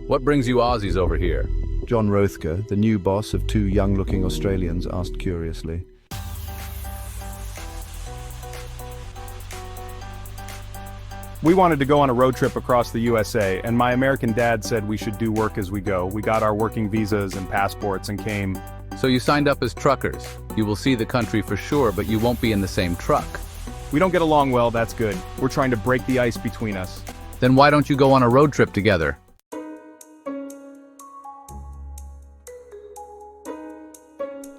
What brings you Aussies over here? John Rothker, the new boss of two young-looking Australians, asked curiously. We wanted to go on a road trip across the USA, and my American dad said we should do work as we go. We got our working visas and passports and came. So you signed up as truckers. You will see the country for sure, but you won't be in the same truck. We don't get along well, that's good. We're trying to break the ice between us. Then why don't you go on a road trip together?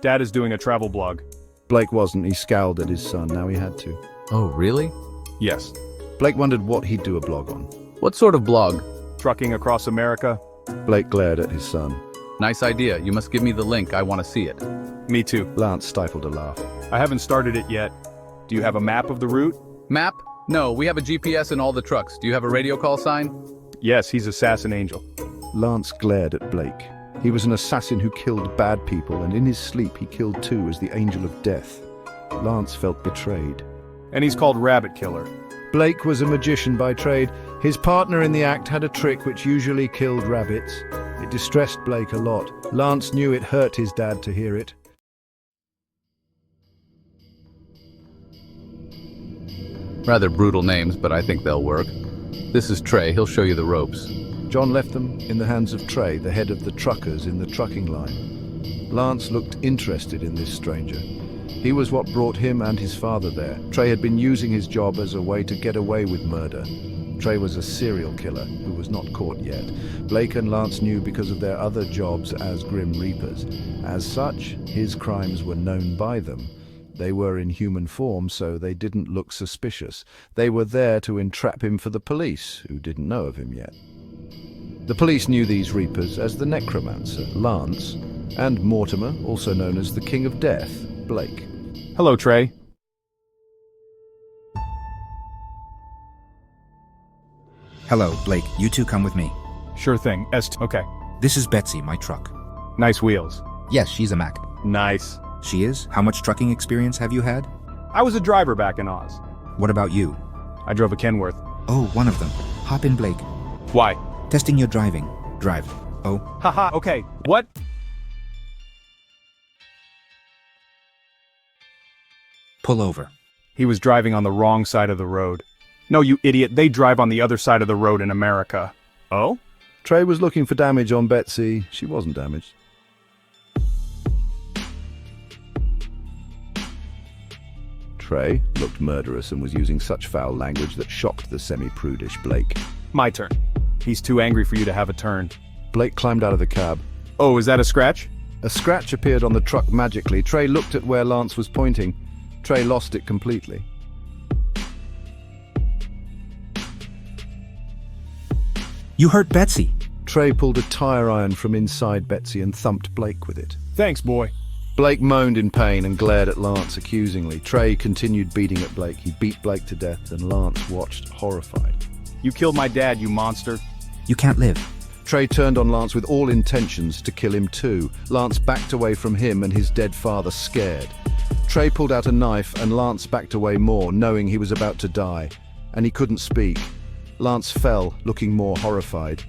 Dad is doing a travel blog. Blake wasn't. He scowled at his son. Now he had to. Oh, really? Yes. Blake wondered what he'd do a blog on. What sort of blog? Trucking across America. Blake glared at his son. Nice idea. You must give me the link. I want to see it. Me too. Lance stifled a laugh. I haven't started it yet. Do you have a map of the route? Map? No, we have a GPS in all the trucks. Do you have a radio call sign? Yes, he's Assassin Angel. Lance glared at Blake. He was an assassin who killed bad people, and in his sleep he killed too as the Angel of Death. Lance felt betrayed. And he's called Rabbit Killer. Blake was a magician by trade. His partner in the act had a trick which usually killed rabbits. It distressed Blake a lot. Lance knew it hurt his dad to hear it. Rather brutal names, but I think they'll work. This is Trey. He'll show you the ropes. John left them in the hands of Trey, the head of the truckers in the trucking line. Lance looked interested in this stranger. He was what brought him and his father there. Trey had been using his job as a way to get away with murder. Trey was a serial killer who was not caught yet. Blake and Lance knew because of their other jobs as Grim Reapers. As such, his crimes were known by them. They were in human form, so they didn't look suspicious. They were there to entrap him for the police, who didn't know of him yet. The police knew these Reapers as the Necromancer, Lance, and Mortimer, also known as the King of Death, Blake. Hello, Trey. Hello, Blake. You two come with me. Sure thing. Okay. This is Betsy, my truck. Nice wheels. Yes, she's a Mac. Nice. She is? How much trucking experience have you had? I was a driver back in Oz. What about you? I drove a Kenworth. Oh, one of them. Hop in, Blake. Why? Testing your driving. Drive. Oh. Haha, okay. What? Pull over. He was driving on the wrong side of the road. No, you idiot. They drive on the other side of the road in America. Oh? Trey was looking for damage on Betsy. She wasn't damaged. Trey looked murderous and was using such foul language that shocked the semi-prudish Blake. My turn. He's too angry for you to have a turn. Blake climbed out of the cab. Oh, is that a scratch? A scratch appeared on the truck magically. Trey looked at where Lance was pointing. Trey lost it completely. You hurt Betsy. Trey pulled a tire iron from inside Betsy and thumped Blake with it. Thanks, boy. Blake moaned in pain and glared at Lance accusingly. Trey continued beating at Blake. He beat Blake to death, and Lance watched horrified. You killed my dad, you monster. You can't live. Trey turned on Lance with all intentions to kill him too. Lance backed away from him and his dead father, scared. Trey pulled out a knife and Lance backed away more, knowing he was about to die. And he couldn't speak. Lance fell, looking more horrified.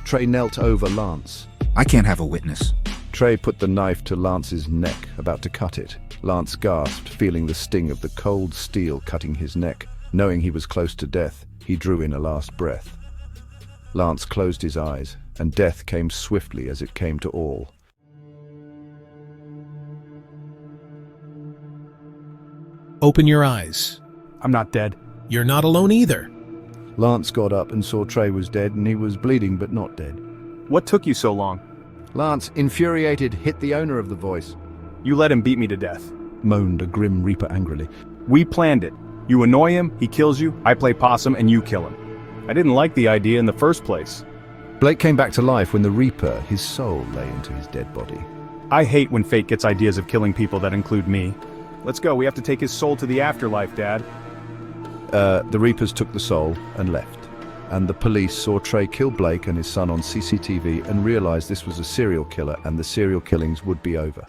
Trey knelt over Lance. I can't have a witness. Trey put the knife to Lance's neck, about to cut it. Lance gasped, feeling the sting of the cold steel cutting his neck. Knowing he was close to death, he drew in a last breath. Lance closed his eyes, and death came swiftly as it came to all. Open your eyes. I'm not dead. You're not alone either. Lance got up and saw Trey was dead, and he was bleeding but not dead. What took you so long? Lance, infuriated, hit the owner of the voice. You let him beat me to death. Moaned a Grim Reaper angrily. We planned it. You annoy him, he kills you, I play possum, and you kill him. I didn't like the idea in the first place. Blake came back to life when the Reaper, his soul, lay into his dead body. I hate when fate gets ideas of killing people that include me. Let's go, we have to take his soul to the afterlife, Dad. The Reapers took the soul and left. And the police saw Trey kill Blake and his son on CCTV and realized this was a serial killer and the serial killings would be over.